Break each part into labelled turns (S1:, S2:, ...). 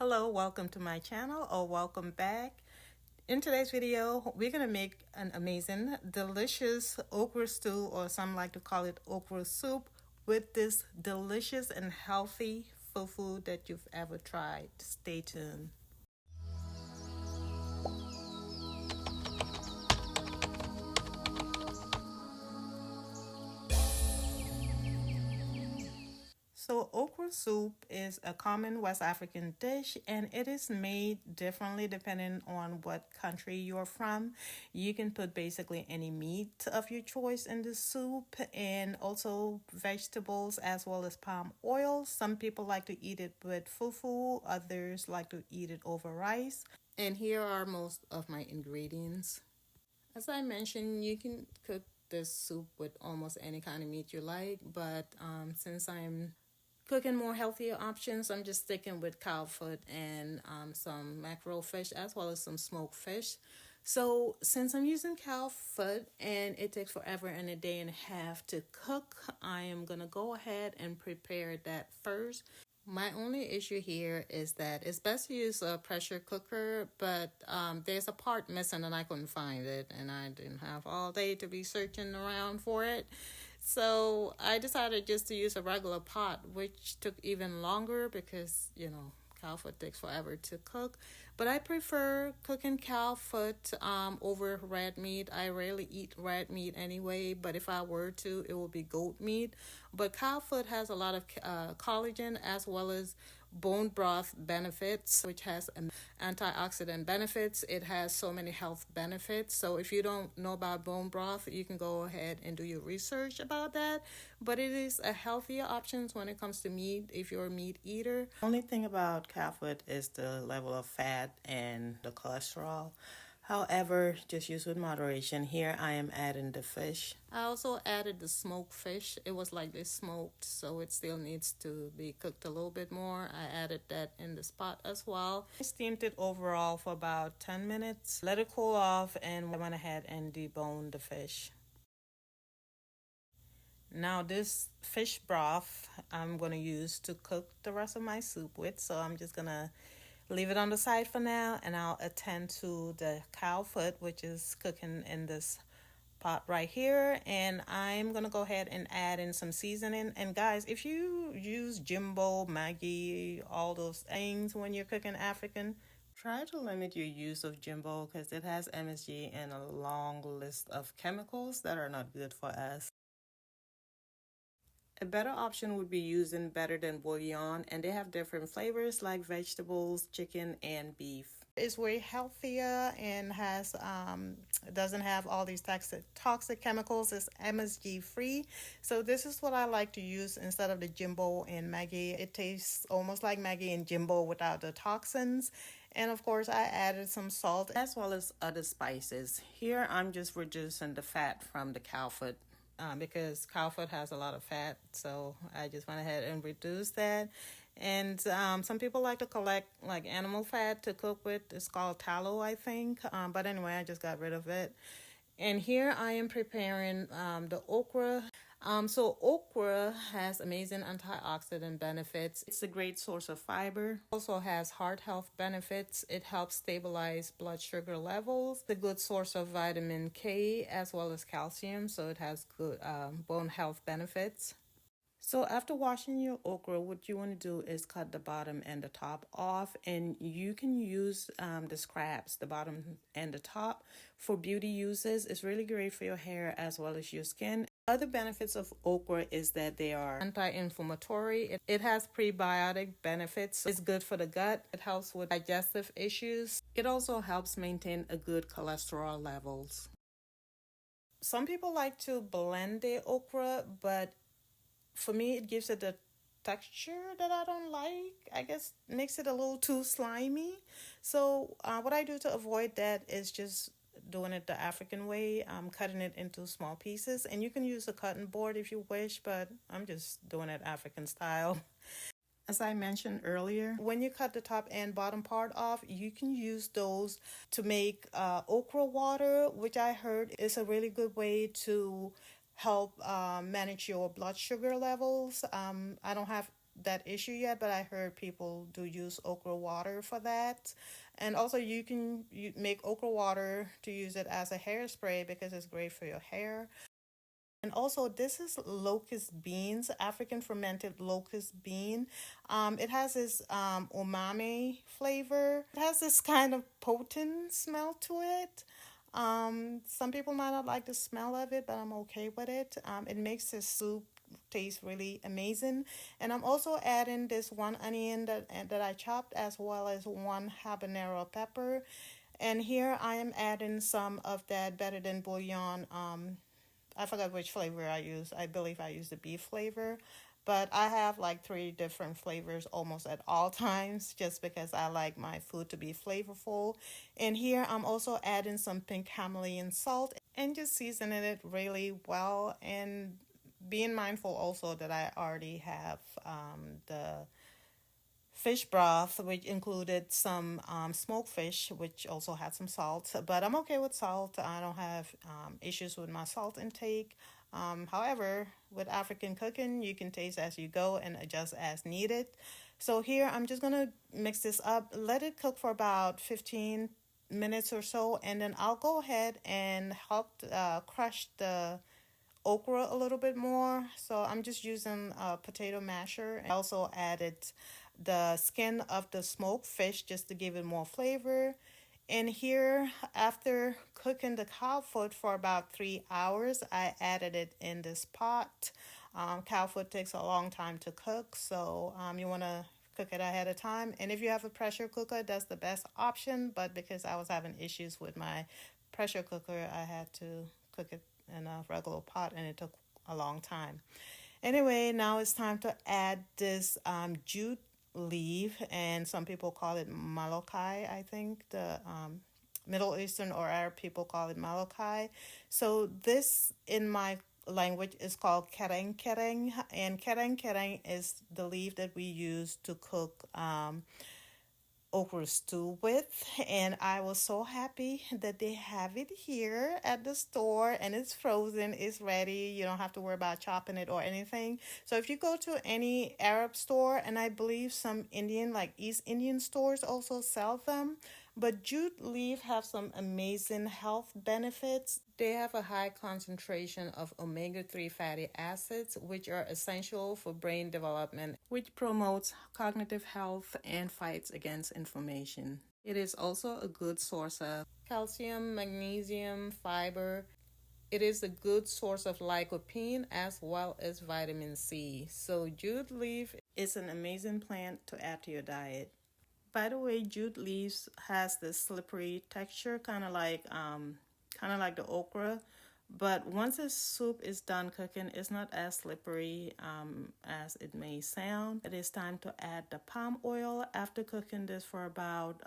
S1: Hello, welcome to my channel or welcome back. In today's video, we're going to make an amazing, delicious okra stew, or some like to call it okra soup, with this delicious and healthy fufu that you've ever tried. Stay tuned. So, okra soup is a common West African dish and it is made differently depending on what country you're from. You can put basically any meat of your choice in the soup and also vegetables as well as palm oil. Some people like to eat it with fufu, others like to eat it over rice. And here are most of my ingredients. As I mentioned, you can cook this soup with almost any kind of meat you like, but since I'm cooking more healthier options, I'm just sticking with cow foot and some mackerel fish as well as some smoked fish. So since I'm using cow foot and it takes forever and a day and a half to cook, I am going to go ahead and prepare that first. My only issue here is that it's best to use a pressure cooker, but there's a part missing and I couldn't find it, and I didn't have all day to be searching around for it. So I decided just to use a regular pot, which took even longer because, cow foot takes forever to cook. But I prefer cooking cow foot over red meat. I rarely eat red meat anyway, but if I were to, it would be goat meat. But cow foot has a lot of collagen as well as bone broth benefits, which has antioxidant benefits. It has so many health benefits. So if you don't know about bone broth, you can go ahead and do your research about that. But it is a healthier option when it comes to meat if you're a meat eater. Only thing about cow foot is the level of fat and the cholesterol. However, just use with moderation. Here I am adding the fish. I also added the smoked fish. It was lightly smoked, so it still needs to be cooked a little bit more. I added that in this pot as well. I steamed it overall for about 10 minutes. Let it cool off and I went ahead and deboned the fish. Now this fish broth I'm going to use to cook the rest of my soup with, so I'm just going to leave it on the side for now, and I'll attend to the cow foot, which is cooking in this pot right here. And I'm gonna go ahead and add in some seasoning. And guys, if you use Jimbo, Maggi, all those things when you're cooking African, try to limit your use of Jimbo because it has MSG and a long list of chemicals that are not good for us. A better option would be using Better Than Bouillon, and they have different flavors like vegetables, chicken, and beef. It's way healthier and has doesn't have all these toxic chemicals. It's MSG free. So this is what I like to use instead of the Jimbo and Maggi. It tastes almost like Maggi and Jimbo without the toxins. And of course, I added some salt as well as other spices. Here, I'm just reducing the fat from the cow foot because cow foot has a lot of fat, so I just went ahead and reduced that. And some people like to collect like animal fat to cook with. It's called tallow, I think. But anyway, I just got rid of it. And here I am preparing the okra. So okra has amazing antioxidant benefits. It's a great source of fiber. Also has heart health benefits. It helps stabilize blood sugar levels. It's a good source of vitamin K as well as calcium. So it has good bone health benefits. So after washing your okra, what you want to do is cut the bottom and the top off, and you can use the scraps, the bottom and the top, for beauty uses. It's really great for your hair as well as your skin. Other benefits of okra is that they are anti-inflammatory. It has prebiotic benefits. It's good for the gut. It helps with digestive issues. It also helps maintain a good cholesterol levels. Some people like to blend the okra, but for me, it gives it a texture that I don't like. I guess makes it a little too slimy. So what I do to avoid that is just doing it the African way. I'm cutting it into small pieces, and you can use a cutting board if you wish, but I'm just doing it African style. As I mentioned earlier, when you cut the top and bottom part off, you can use those to make okra water, which I heard is a really good way to help manage your blood sugar levels. I don't have that issue yet, but I heard people do use okra water for that. And also you make okra water to use it as a hairspray because it's great for your hair. And also, this is locust beans, African fermented locust bean. It has this umami flavor. It has this kind of potent smell to it. Some people might not like the smell of it, but I'm okay with it. It makes the soup taste really amazing. And I'm also adding this one onion that I chopped, as well as one habanero pepper. And here I am adding some of that better than bouillon. I forgot which flavor I use. I believe I use the beef flavor. But I have like three different flavors almost at all times just because I like my food to be flavorful. And here I'm also adding some pink Himalayan salt and just seasoning it really well, and being mindful also that I already have the fish broth, which included some smoked fish, which also had some salt. But I'm okay with salt. I don't have issues with my salt intake. However, with African cooking, you can taste as you go and adjust as needed. So here, I'm just gonna mix this up, let it cook for about 15 minutes or so, and then I'll go ahead and help crush the okra a little bit more. So I'm just using a potato masher. I also added the skin of the smoked fish just to give it more flavor. And here, after cooking the cow foot for about 3 hours, I added it in this pot. Cow foot takes a long time to cook, so you want to cook it ahead of time. And if you have a pressure cooker, that's the best option. But because I was having issues with my pressure cooker, I had to cook it in a regular pot, and it took a long time. Anyway, now it's time to add this jute leaf, and some people call it malokai. I think the Middle Eastern or Arab people call it malokai. So this in my language is called kereng kereng, and kereng kereng is the leaf that we use to cook okra stew with. And I was so happy that they have it here at the store, and it's frozen, it's ready. You don't have to worry about chopping it or anything. So if you go to any Arab store, and I believe some Indian, like East Indian stores also sell them, but jute leaf have some amazing health benefits. They have a high concentration of omega-3 fatty acids, which are essential for brain development, which promotes cognitive health and fights against inflammation. It is also a good source of calcium, magnesium, fiber. It is a good source of lycopene as well as vitamin C. So jute leaf is an amazing plant to add to your diet. By the way, jute leaves has this slippery texture, kind of like the okra. But once the soup is done cooking, it's not as slippery as it may sound. It is time to add the palm oil. After cooking this for about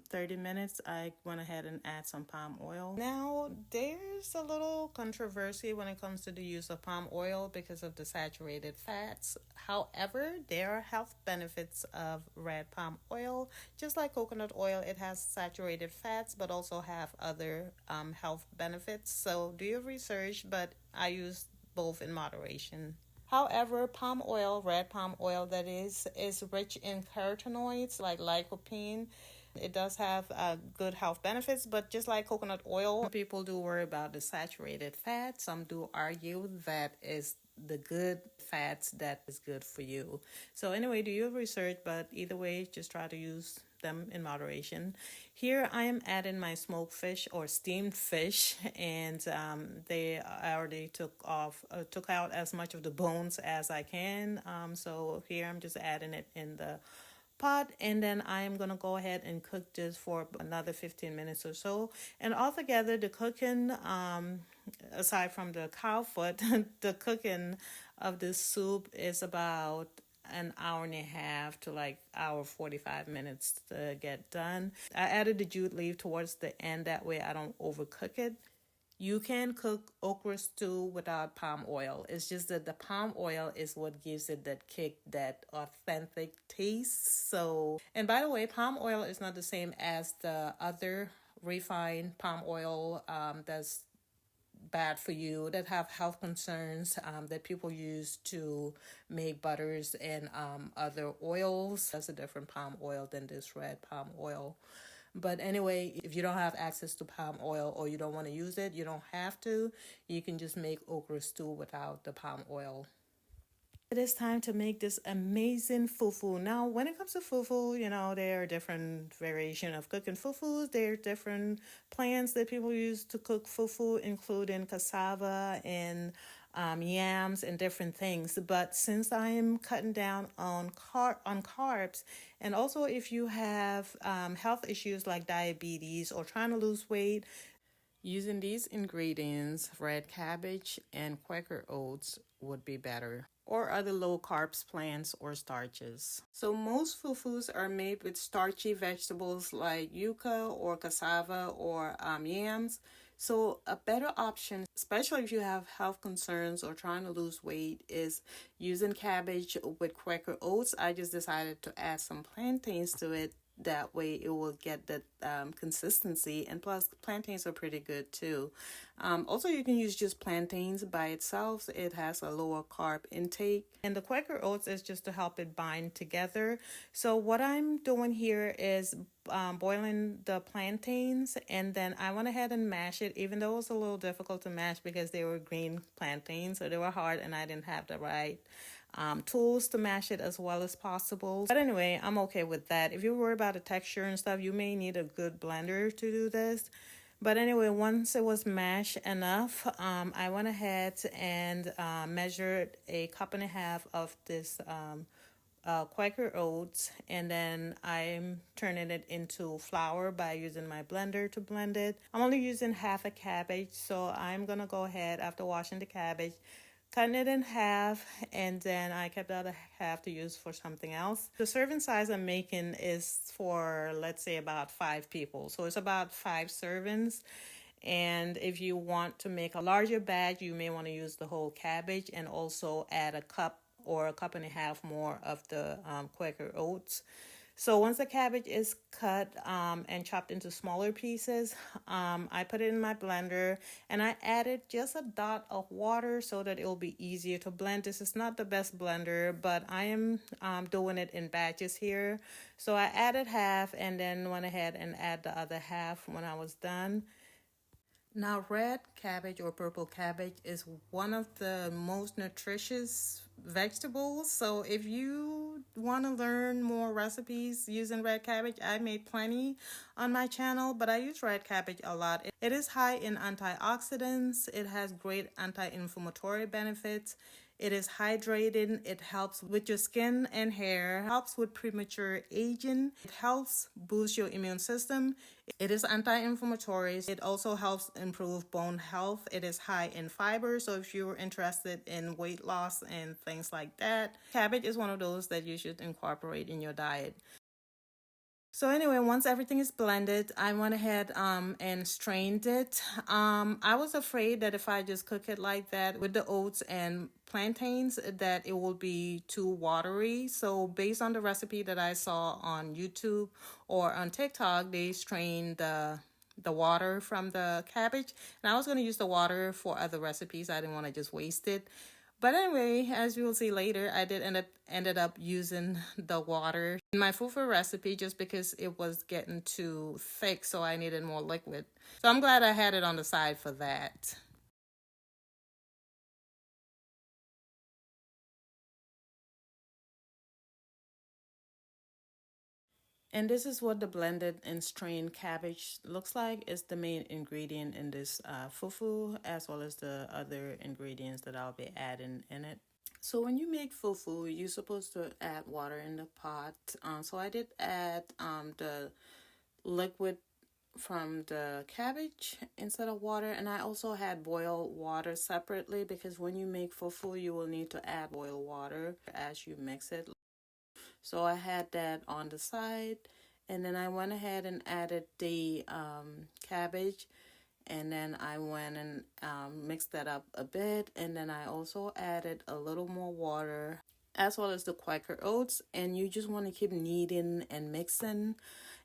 S1: 30 minutes, I went ahead and add some palm oil. Now, there's a little controversy when it comes to the use of palm oil because of the saturated fats. However, there are health benefits of red palm oil. Just like coconut oil, it has saturated fats, but also have other health benefits. So do your research, but I use both in moderation. However, palm oil, red palm oil that is rich in carotenoids like lycopene. It does have good health benefits, but just like coconut oil, people do worry about the saturated fat. Some do argue that is the good fats that is good for you. So anyway, do your research, but either way, just try to use them in moderation. Here I am adding my smoked fish or steamed fish, and I already took out as much of the bones as I can. So here I'm just adding it in the pot, and then I am gonna go ahead and cook this for another 15 minutes or so. And altogether, the cooking, aside from the cow foot, the cooking of this soup is about an hour and a half to like hour 45 minutes to get done. I added the jute leaf towards the end, that way I don't overcook it. You can cook okra stew without palm oil. It's just that the palm oil is what gives it that kick, that authentic taste. So, and by the way, palm oil is not the same as the other refined palm oil that's bad for you, that have health concerns, that people use to make butters and other oils. That's a different palm oil than this red palm oil. But anyway, if you don't have access to palm oil or you don't want to use it, you don't have to. You can just make okra stew without the palm oil. It is time to make this amazing fufu. Now, when it comes to fufu, there are different variation of cooking fufus. There are different plants that people use to cook fufu, including cassava and yams and different things. But since I am cutting down on carbs, and also if you have health issues like diabetes or trying to lose weight, using these ingredients, red cabbage and Quaker oats, would be better. Or other low carbs plants or starches. So most fufus are made with starchy vegetables like yuca or cassava or yams. So a better option, especially if you have health concerns or trying to lose weight, is using cabbage with Quaker oats. I just decided to add some plantains to it. That way it will get that consistency, and plus plantains are pretty good too. Also, you can use just plantains by itself. It has a lower carb intake, and the Quaker oats is just to help it bind together. So what I'm doing here is boiling the plantains, and then I went ahead and mashed it, even though it was a little difficult to mash because they were green plantains, so they were hard and I didn't have the right tools to mash it as well as possible. But anyway, I'm okay with that. If you worry about the texture and stuff, you may need a good blender to do this. But anyway, once it was mashed enough, I went ahead and measured 1.5 cups of this Quaker oats, and then I'm turning it into flour by using my blender to blend it. I'm only using half a cabbage, so I'm gonna go ahead after washing the cabbage, cutting it in half, and then I kept the other half to use for something else. The serving size I'm making is for, let's say, about 5 people. So it's about 5 servings. And if you want to make a larger batch, you may want to use the whole cabbage and also add a cup or 1.5 cups more of the Quaker oats. So once the cabbage is cut and chopped into smaller pieces, I put it in my blender and I added just a dot of water so that it will be easier to blend. This is not the best blender, but I am doing it in batches here. So I added half and then went ahead and add the other half when I was done. Now, red cabbage or purple cabbage is one of the most nutritious vegetables. So if you want to learn more recipes using red cabbage, I made plenty on my channel, but I use red cabbage a lot. It is high in antioxidants. It has great anti-inflammatory benefits. It is hydrating. It helps with your skin and hair, helps with premature aging. It helps boost your immune system. It is anti-inflammatory. It also helps improve bone health. It is high in fiber, so if you're interested in weight loss and things like that, cabbage is one of those that you should incorporate in your diet. So anyway, once everything is blended, I went ahead and strained it. I was afraid that if I just cook it like that with the oats and plantains, that it will be too watery. So based on the recipe that I saw on YouTube or on TikTok, they strained the water from the cabbage. And I was going to use the water for other recipes. I didn't want to just waste it. But anyway, as you will see later, I did ended up using the water in my fufu recipe just because it was getting too thick, so I needed more liquid. So I'm glad I had it on the side for that. And this is what the blended and strained cabbage looks like. It's the main ingredient in this fufu, as well as the other ingredients that I'll be adding in it. So when you make fufu, you're supposed to add water in the pot. So I did add the liquid from the cabbage instead of water, and I also had boiled water separately because when you make fufu, you will need to add boiled water as you mix it. So I had that on the side, and then I went ahead and added the cabbage. And then I went and mixed that up a bit. And then I also added a little more water as well as the Quaker oats. And you just want to keep kneading and mixing.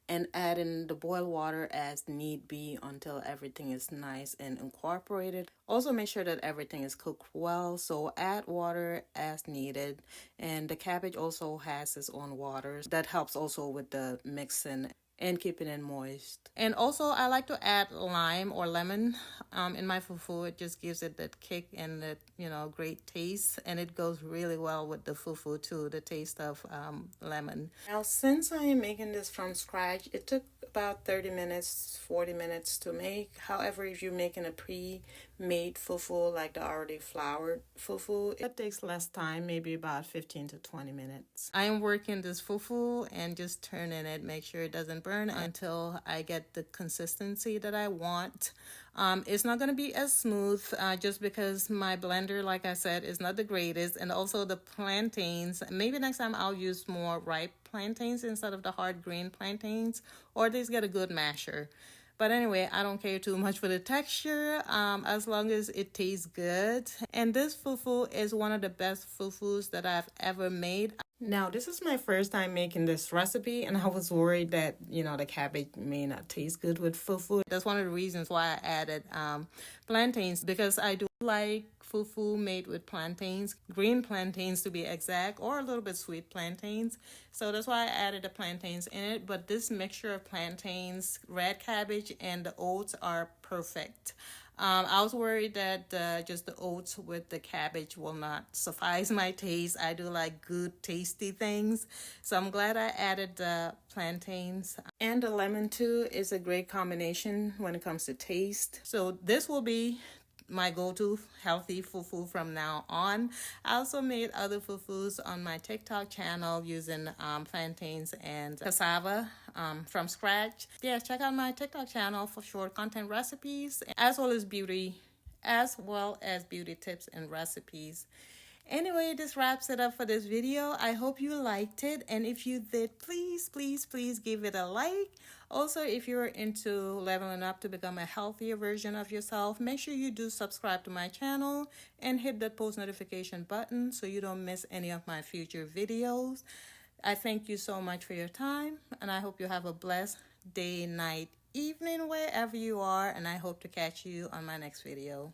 S1: and add in the boiled water as need be until everything is nice and incorporated. Also make sure that everything is cooked well, so add water as needed. And the cabbage also has its own water that helps also with the mixing and keeping it moist. And also I like to add lime or lemon in my fufu. It just gives it that kick and that, great taste, and it goes really well with the fufu too, the taste of lemon. Now since I am making this from scratch, it took about 30 minutes, 40 minutes to make. However, if you're making a pre-made fufu, like the already floured fufu, it takes less time, maybe about 15 to 20 minutes. I am working this fufu and just turning it, make sure it doesn't burn until I get the consistency that I want. It's not going to be as smooth just because my blender, like I said, is not the greatest. And also the plantains, maybe next time I'll use more ripe plantains instead of the hard green plantains, or these get a good masher. But anyway, I don't care too much for the texture as long as it tastes good. And this fufu is one of the best fufus that I've ever made. Now, this is my first time making this recipe, and I was worried that, the cabbage may not taste good with fufu. That's one of the reasons why I added plantains, because I do like fufu made with plantains, green plantains to be exact, or a little bit sweet plantains. So that's why I added the plantains in it. But this mixture of plantains, red cabbage, and the oats are perfect. I was worried that just the oats with the cabbage will not suffice my taste. I do like good, tasty things. So I'm glad I added the plantains. And the lemon too is a great combination when it comes to taste. So this will be my go-to healthy fufu from now on. I also made other fufus on my TikTok channel using plantains and cassava from scratch. Yeah, check out my TikTok channel for short content recipes as well as beauty tips and recipes. Anyway, this wraps it up for this video. I hope you liked it, and if you did, please give it a like. Also, if you're into leveling up to become a healthier version of yourself, make sure you do subscribe to my channel and hit that post notification button so you don't miss any of my future videos. I thank you so much for your time, and I hope you have a blessed day, night, evening, wherever you are, and I hope to catch you on my next video.